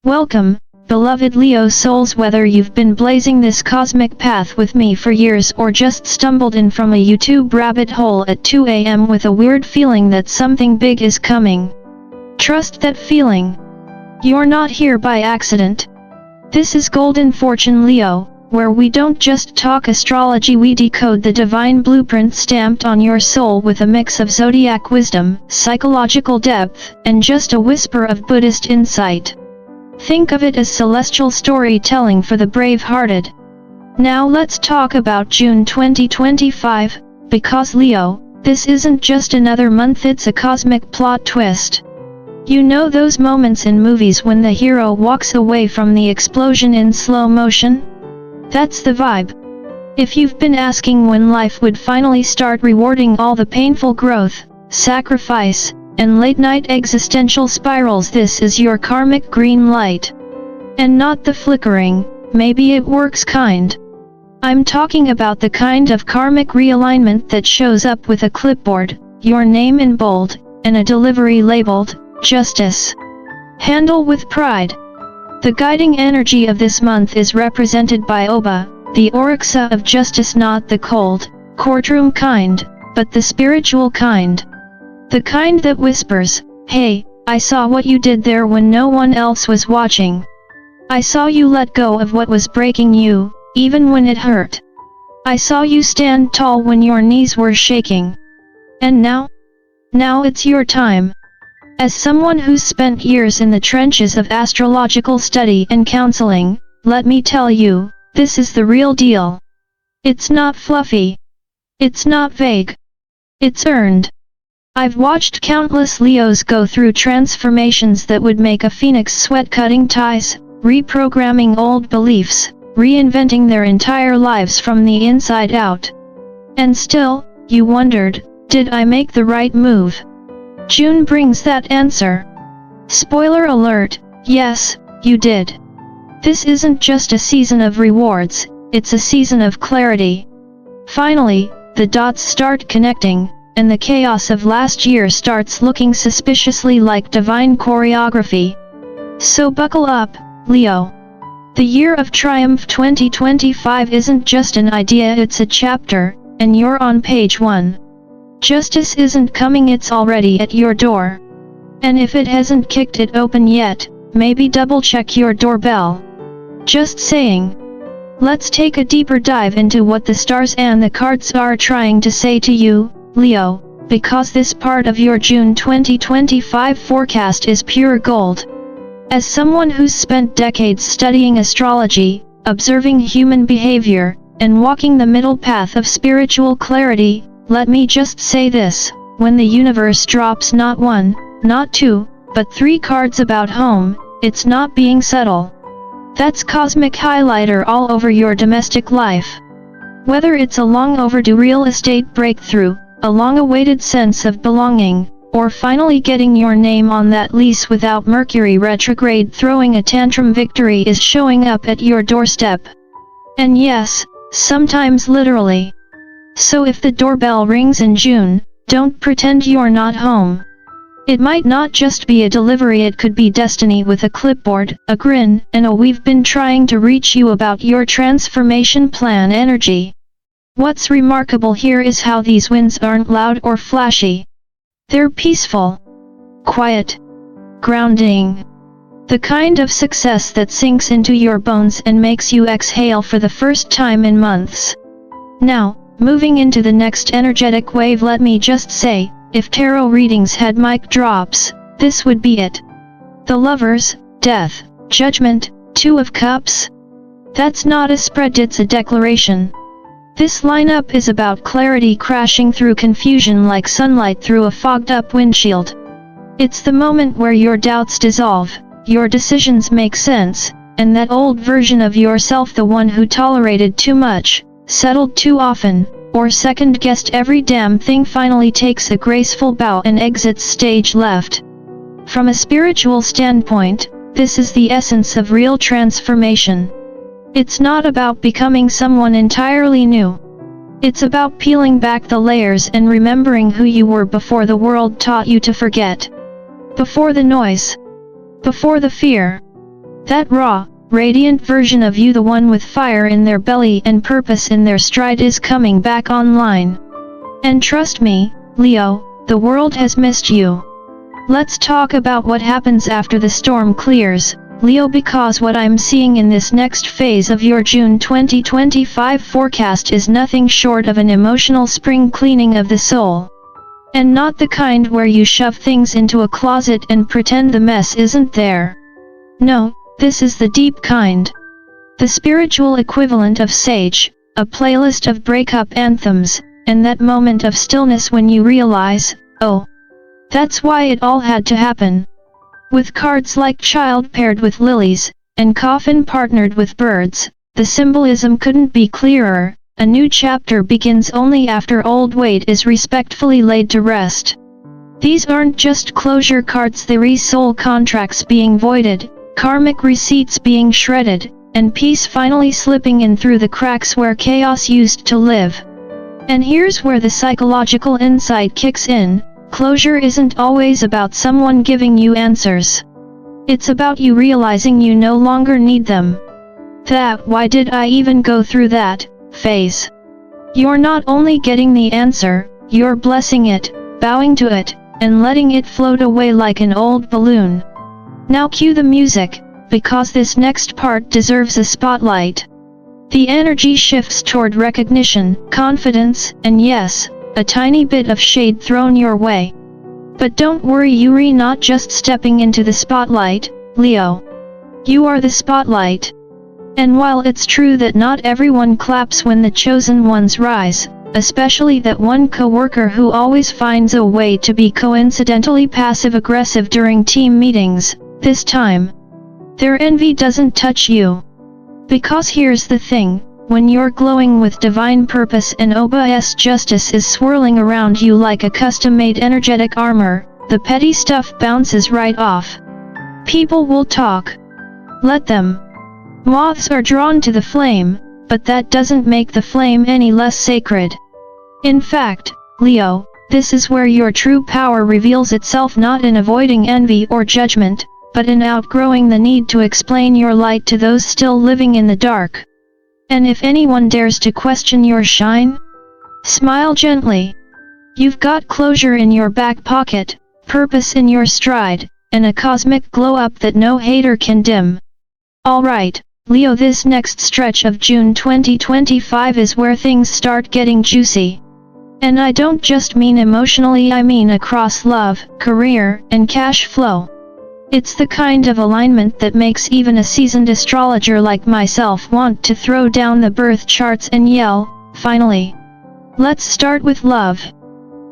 Welcome, beloved Leo souls, whether you've been blazing this cosmic path with me for years or just stumbled in from a YouTube rabbit hole at 2 a.m. with a weird feeling that something big is coming. Trust that feeling. You're not here by accident. This is Golden Fortune Leo, where we don't just talk astrology, we decode the divine blueprint stamped on your soul with a mix of zodiac wisdom, psychological depth, and just a whisper of Buddhist insight. Think of it as celestial storytelling for the brave-hearted. Now let's talk about June 2025, because Leo, this isn't just another month, it's a cosmic plot twist. You know those moments in movies when the hero walks away from the explosion in slow motion? That's the vibe. If you've been asking when life would finally start rewarding all the painful growth, sacrifice, and late-night existential spirals, this is your karmic green light. And not the flickering, maybe it works kind. I'm talking about the kind of karmic realignment that shows up with a clipboard, your name in bold, and a delivery labeled, Justice. Handle with pride. The guiding energy of this month is represented by Oba, the orixá of justice, not the cold, courtroom kind, but the spiritual kind. The kind that whispers, "Hey, I saw what you did there when no one else was watching. I saw you let go of what was breaking you, even when it hurt. I saw you stand tall when your knees were shaking. And now it's your time." As someone who's spent years in the trenches of astrological study and counseling, let me tell you, this is the real deal. It's not fluffy. It's not vague. It's earned. I've watched countless Leos go through transformations that would make a phoenix sweat, cutting ties, reprogramming old beliefs, reinventing their entire lives from the inside out. And still, you wondered, did I make the right move? June brings that answer. Spoiler alert, yes, you did. This isn't just a season of rewards, it's a season of clarity. Finally, the dots start connecting, and the chaos of last year starts looking suspiciously like divine choreography. So buckle up, Leo. The Year of Triumph 2025 isn't just an idea, it's a chapter, and you're on page 1. Justice isn't coming, it's already at your door. And if it hasn't kicked it open yet, maybe double check your doorbell. Just saying. Let's take a deeper dive into what the stars and the cards are trying to say to you, Leo, because this part of your June 2025 forecast is pure gold. As someone who's spent decades studying astrology, observing human behavior, and walking the middle path of spiritual clarity, let me just say this: when the universe drops not 1, not 2, but 3 cards about home, it's not being subtle. That's cosmic highlighter all over your domestic life. Whether it's a long overdue real estate breakthrough, a long-awaited sense of belonging, or finally getting your name on that lease without Mercury retrograde throwing a tantrum, victory is showing up at your doorstep. And yes, sometimes literally. So if the doorbell rings in June, don't pretend you're not home. It might not just be a delivery, it could be destiny with a clipboard, a grin, and a "we've been trying to reach you about your transformation plan" energy. What's remarkable here is how these wins aren't loud or flashy. They're peaceful, quiet, grounding. The kind of success that sinks into your bones and makes you exhale for the first time in months. Now, moving into the next energetic wave, let me just say, if tarot readings had mic drops, this would be it. The Lovers, Death, Judgment, 2 of Cups. That's not a spread, it's a declaration. This lineup is about clarity crashing through confusion like sunlight through a fogged-up windshield. It's the moment where your doubts dissolve, your decisions make sense, and that old version of yourself, the one who tolerated too much, settled too often, or second-guessed every damn thing, finally takes a graceful bow and exits stage left. From a spiritual standpoint, this is the essence of real transformation. It's not about becoming someone entirely new. It's about peeling back the layers and remembering who you were before the world taught you to forget. Before the noise. Before the fear. That raw, radiant version of you, the one with fire in their belly and purpose in their stride, is coming back online. And trust me, Leo, the world has missed you. Let's talk about what happens after the storm clears, Leo, because what I'm seeing in this next phase of your June 2025 forecast is nothing short of an emotional spring cleaning of the soul. And not the kind where you shove things into a closet and pretend the mess isn't there. No, this is the deep kind. The spiritual equivalent of Sage, a playlist of breakup anthems, and that moment of stillness when you realize, oh, that's why it all had to happen. With cards like child paired with lilies, and coffin partnered with birds, the symbolism couldn't be clearer. A new chapter begins only after old weight is respectfully laid to rest. These aren't just closure cards, they're soul contracts being voided, karmic receipts being shredded, and peace finally slipping in through the cracks where chaos used to live. And here's where the psychological insight kicks in. Closure isn't always about someone giving you answers. It's about you realizing you no longer need them. That "why did I even go through that" phase. You're not only getting the answer, you're blessing it, bowing to it, and letting it float away like an old balloon. Now cue the music, because this next part deserves a spotlight. The energy shifts toward recognition, confidence, and yes, a tiny bit of shade thrown your way. But don't worry, you're not just stepping into the spotlight, Leo. You are the spotlight. And while it's true that not everyone claps when the chosen ones rise, especially that one coworker who always finds a way to be coincidentally passive-aggressive during team meetings, this time, their envy doesn't touch you. Because here's the thing. When you're glowing with divine purpose and Oba's justice is swirling around you like a custom-made energetic armor, the petty stuff bounces right off. People will talk. Let them. Moths are drawn to the flame, but that doesn't make the flame any less sacred. In fact, Leo, this is where your true power reveals itself, not in avoiding envy or judgment, but in outgrowing the need to explain your light to those still living in the dark. And if anyone dares to question your shine, smile gently. You've got closure in your back pocket, purpose in your stride, and a cosmic glow-up that no hater can dim. Alright, Leo, this next stretch of June 2025 is where things start getting juicy. And I don't just mean emotionally, I mean across love, career, and cash flow. It's the kind of alignment that makes even a seasoned astrologer like myself want to throw down the birth charts and yell, finally. Let's start with love.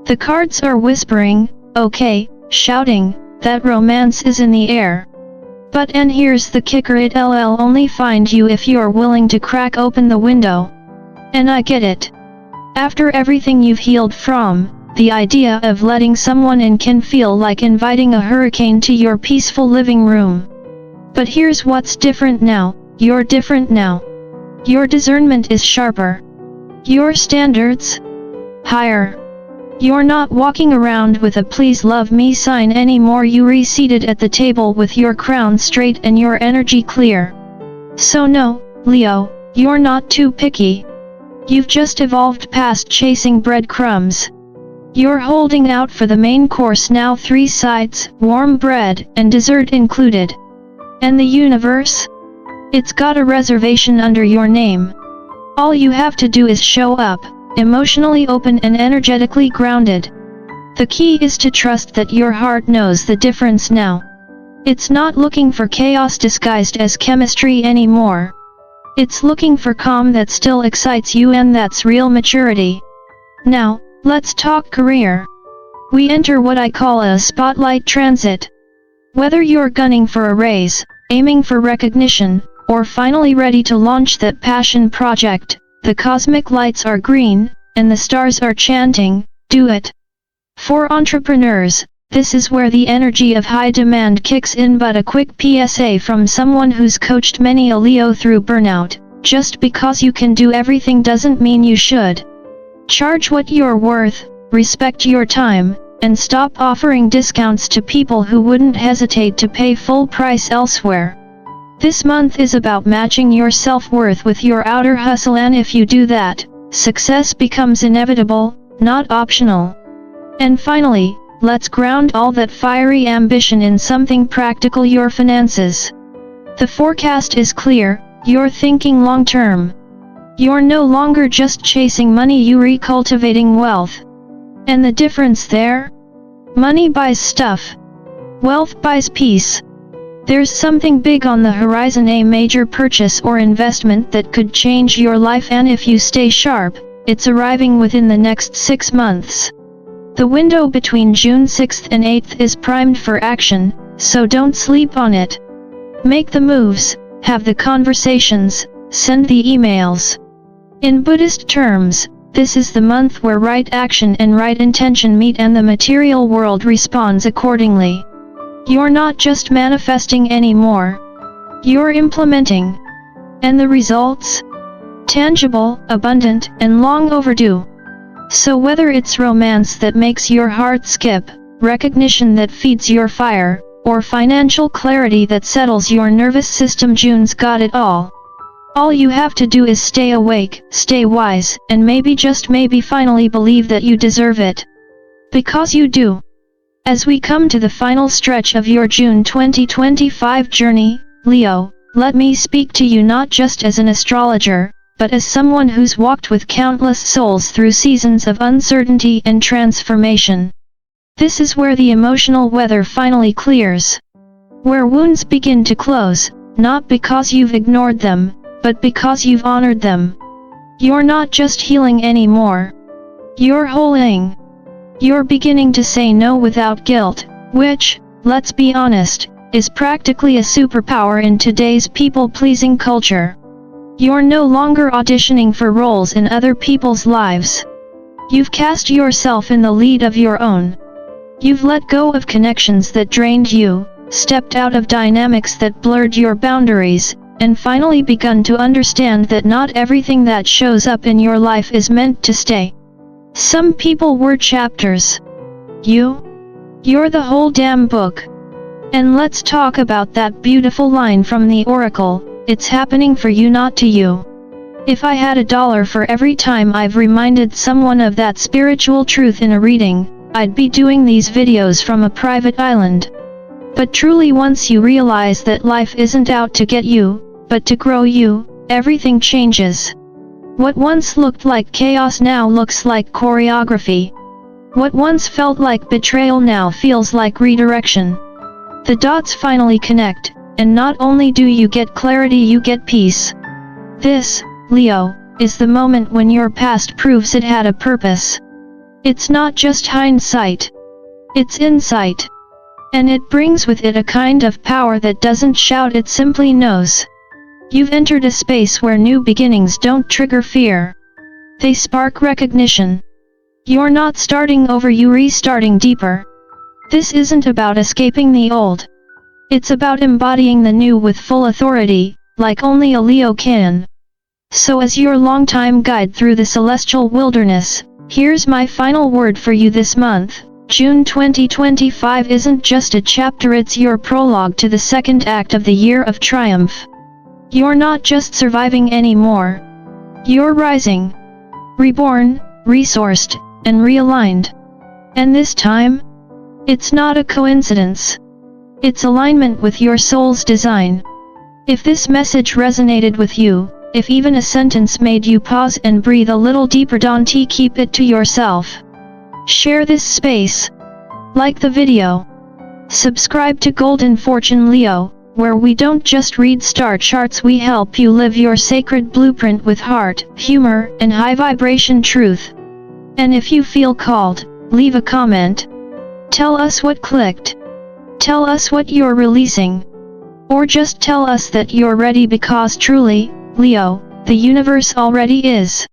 The cards are whispering, okay, shouting, that romance is in the air. And here's the kicker, it'll only find you if you're willing to crack open the window. And I get it. After everything you've healed from, the idea of letting someone in can feel like inviting a hurricane to your peaceful living room. But here's what's different now, you're different now. Your discernment is sharper. Your standards? Higher. You're not walking around with a "please love me" sign anymore, you're seated at the table with your crown straight and your energy clear. So no, Leo, you're not too picky. You've just evolved past chasing breadcrumbs. You're holding out for the main course now, 3 sides, warm bread, and dessert included. And the universe? It's got a reservation under your name. All you have to do is show up, emotionally open and energetically grounded. The key is to trust that your heart knows the difference now. It's not looking for chaos disguised as chemistry anymore. It's looking for calm that still excites you, and that's real maturity. Now, let's talk career. We enter what I call a spotlight transit. Whether you're gunning for a raise, aiming for recognition, or finally ready to launch that passion project, the cosmic lights are green, and the stars are chanting, do it. For entrepreneurs, this is where the energy of high demand kicks in, but a quick PSA from someone who's coached many a Leo through burnout: just because you can do everything doesn't mean you should. Charge what you're worth, respect your time, and stop offering discounts to people who wouldn't hesitate to pay full price elsewhere. This month is about matching your self-worth with your outer hustle, and if you do that, success becomes inevitable, not optional. And finally, let's ground all that fiery ambition in something practical: your finances. The forecast is clear, you're thinking long-term. You're no longer just chasing money, you're recultivating wealth. And the difference there? Money buys stuff. Wealth buys peace. There's something big on the horizon, a major purchase or investment that could change your life, and if you stay sharp, it's arriving within the next 6 months. The window between June 6th and 8th is primed for action, so don't sleep on it. Make the moves, have the conversations, send the emails. In Buddhist terms, this is the month where right action and right intention meet and the material world responds accordingly. You're not just manifesting anymore. You're implementing. And the results? Tangible, abundant, and long overdue. So whether it's romance that makes your heart skip, recognition that feeds your fire, or financial clarity that settles your nervous system, June's got it all. All you have to do is stay awake, stay wise, and maybe, just maybe, finally believe that you deserve it. Because you do. As we come to the final stretch of your June 2025 journey, Leo, let me speak to you not just as an astrologer, but as someone who's walked with countless souls through seasons of uncertainty and transformation. This is where the emotional weather finally clears. Where wounds begin to close, not because you've ignored them, but because you've honored them. You're not just healing anymore. You're wholing. You're beginning to say no without guilt, which, let's be honest, is practically a superpower in today's people-pleasing culture. You're no longer auditioning for roles in other people's lives. You've cast yourself in the lead of your own. You've let go of connections that drained you, stepped out of dynamics that blurred your boundaries, and finally begun to understand that not everything that shows up in your life is meant to stay. Some people were chapters. You're the whole damn book. And let's talk about that beautiful line from the Oracle: it's happening for you, not to you. If I had $1 for every time I've reminded someone of that spiritual truth in a reading, I'd be doing these videos from a private island. But truly, once you realize that life isn't out to get you, but to grow you, everything changes. What once looked like chaos now looks like choreography. What once felt like betrayal now feels like redirection. The dots finally connect, and not only do you get clarity, you get peace. This, Leo, is the moment when your past proves it had a purpose. It's not just hindsight. It's insight. And it brings with it a kind of power that doesn't shout, it simply knows. You've entered a space where new beginnings don't trigger fear. They spark recognition. You're not starting over, you're restarting deeper. This isn't about escaping the old. It's about embodying the new with full authority, like only a Leo can. So as your longtime guide through the celestial wilderness, here's my final word for you this month. June 2025 isn't just a chapter, it's your prologue to the second act of the Year of Triumph. You're not just surviving anymore. You're rising. Reborn, resourced, and realigned. And this time? It's not a coincidence. It's alignment with your soul's design. If this message resonated with you, if even a sentence made you pause and breathe a little deeper, don't keep it to yourself. Share this space. Like the video. Subscribe to Golden Fortune Leo, where we don't just read star charts, we help you live your sacred blueprint with heart, humor, and high vibration truth. And if you feel called, leave a comment. Tell us what clicked. Tell us what you're releasing. Or just tell us that you're ready, because truly, Leo, the universe already is.